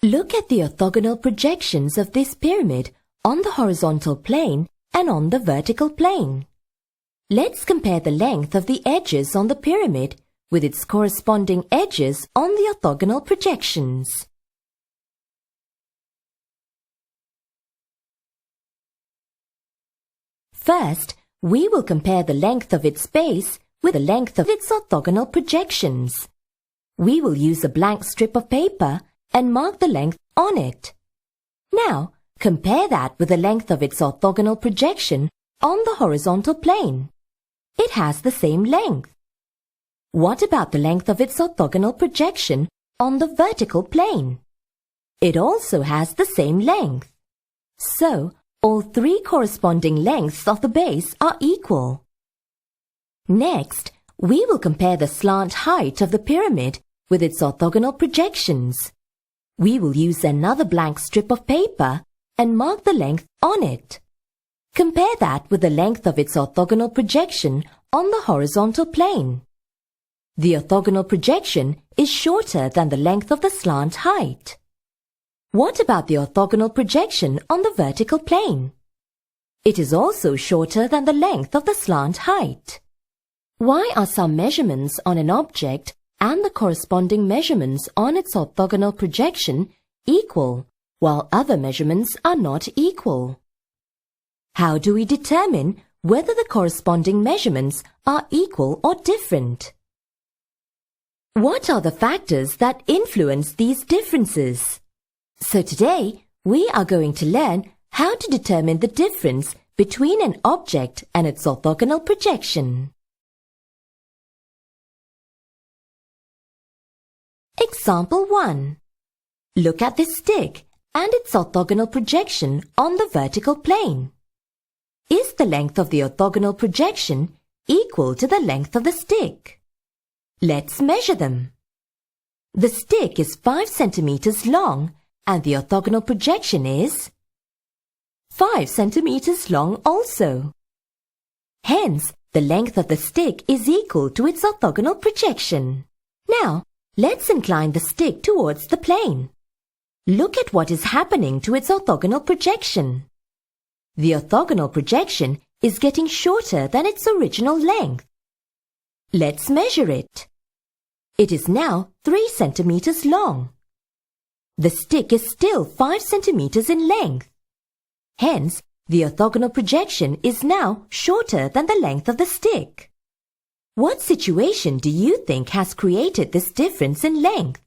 Look at the orthogonal projections of this pyramid on the horizontal plane and on the vertical plane. Let's compare the length of the edges on the pyramid with its corresponding edges on the orthogonal projections. First, we will compare the length of its base with the length of its orthogonal projections. We will use a blank strip of paper and mark the length on it. Now, compare that with the length of its orthogonal projection on the horizontal plane. It has the same length. What about the length of its orthogonal projection on the vertical plane? It also has the same length. So, all three corresponding lengths of the base are equal. Next, we will compare the slant height of the pyramid with its orthogonal projections. We will use another blank strip of paper and mark the length on it. Compare that with the length of its orthogonal projection on the horizontal plane. The orthogonal projection is shorter than the length of the slant height. What about the orthogonal projection on the vertical plane? It is also shorter than the length of the slant height. Why are some measurements on an object and the corresponding measurements on its orthogonal projection equal, while other measurements are not equal? How do we determine whether the corresponding measurements are equal or different? What are the factors that influence these differences? So today, we are going to learn how to determine the difference between an object and its orthogonal projection. Example 1. Look at this stick and its orthogonal projection on the vertical plane. Is the length of the orthogonal projection equal to the length of the stick? Let's measure them. The stick is 5 centimeters long and the orthogonal projection is 5 centimeters long also. Hence, the length of the stick is equal to its orthogonal projection. Now, let's incline the stick towards the plane. Look at what is happening to its orthogonal projection. The orthogonal projection is getting shorter than its original length. Let's measure it. It is now 3 centimeters long. The stick is still 5 centimeters in length. Hence, the orthogonal projection is now shorter than the length of the stick. What situation do you think has created this difference in length?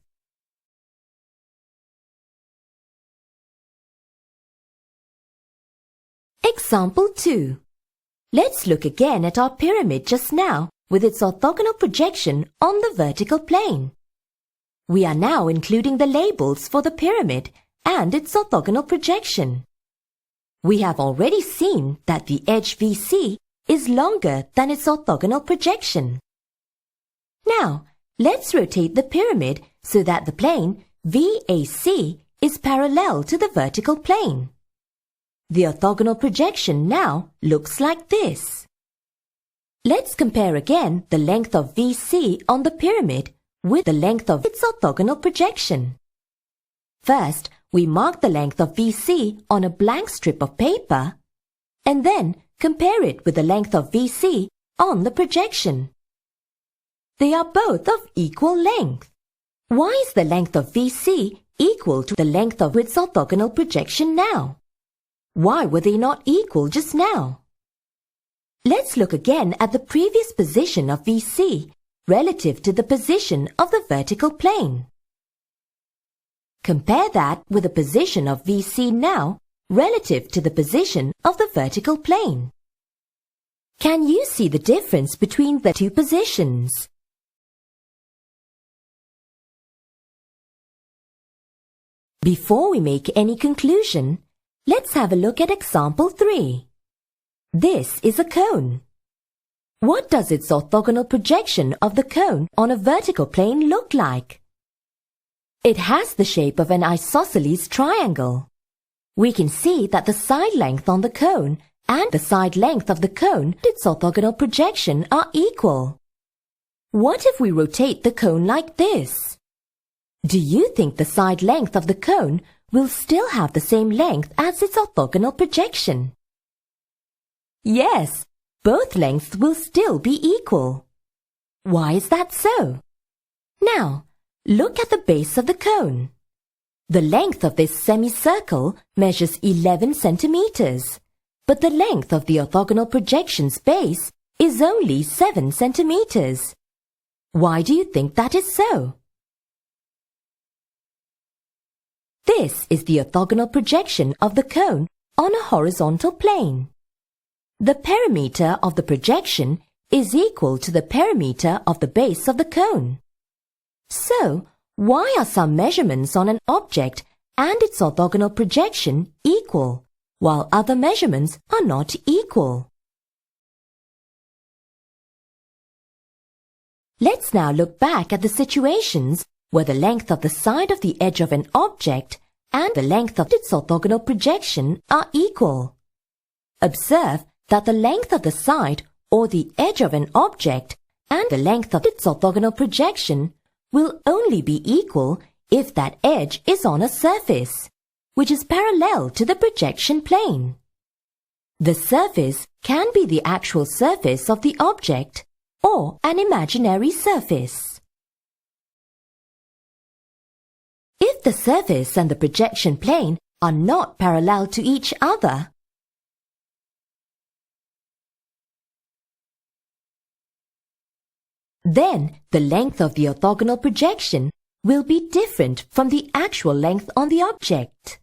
Example 2. Let's look again at our pyramid just now with its orthogonal projection on the vertical plane. We are now including the labels for the pyramid and its orthogonal projection. We have already seen that the edge VC is longer than its orthogonal projection. Now, let's rotate the pyramid so that the plane VAC is parallel to the vertical plane. The orthogonal projection now looks like this. Let's compare again the length of VC on the pyramid with the length of its orthogonal projection. First, we mark the length of VC on a blank strip of paper and then compare it with the length of VC on the projection. They are both of equal length. Why is the length of VC equal to the length of its orthogonal projection now? Why were they not equal just now? Let's look again at the previous position of VC relative to the position of the vertical plane. Compare that with the position of VC now relative to the position of the vertical plane. Can you see the difference between the two positions? Before we make any conclusion, let's have a look at example 3. This is a cone. What does its orthogonal projection of the cone on a vertical plane look like? It has the shape of an isosceles triangle. We can see that the side length on the cone and the side length of the cone, its orthogonal projection, are equal. What if we rotate the cone like this? Do you think the side length of the cone will still have the same length as its orthogonal projection? Yes, both lengths will still be equal. Why is that so? Now, look at the base of the cone. The length of this semicircle measures 11 centimeters, but the length of the orthogonal projection's base is only 7 centimeters. Why do you think that is so? This is the orthogonal projection of the cone on a horizontal plane. The perimeter of the projection is equal to the perimeter of the base of the cone. So, why are some measurements on an object and its orthogonal projection equal, while other measurements are not equal? Let's now look back at the situations where the length of the side of the edge of an object and the length of its orthogonal projection are equal. Observe that the length of the side or the edge of an object and the length of its orthogonal projection will only be equal if that edge is on a surface, which is parallel to the projection plane. The surface can be the actual surface of the object or an imaginary surface. If the surface and the projection plane are not parallel to each other, then the length of the orthogonal projection will be different from the actual length on the object.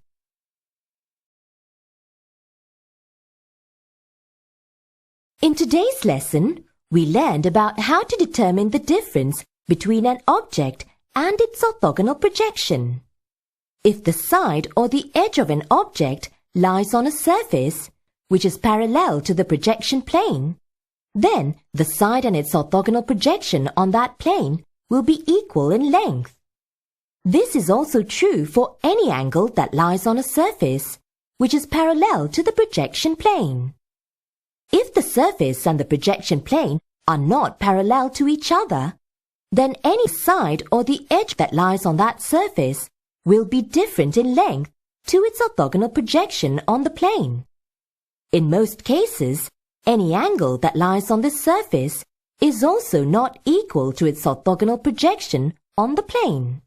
In today's lesson, we learned about how to determine the difference between an object and its orthogonal projection. If the side or the edge of an object lies on a surface which is parallel to the projection plane, then the side and its orthogonal projection on that plane will be equal in length. This is also true for any angle that lies on a surface which is parallel to the projection plane. If the surface and the projection plane are not parallel to each other, then any side or the edge that lies on that surface will be different in length to its orthogonal projection on the plane. In most cases, any angle that lies on this surface is also not equal to its orthogonal projection on the plane.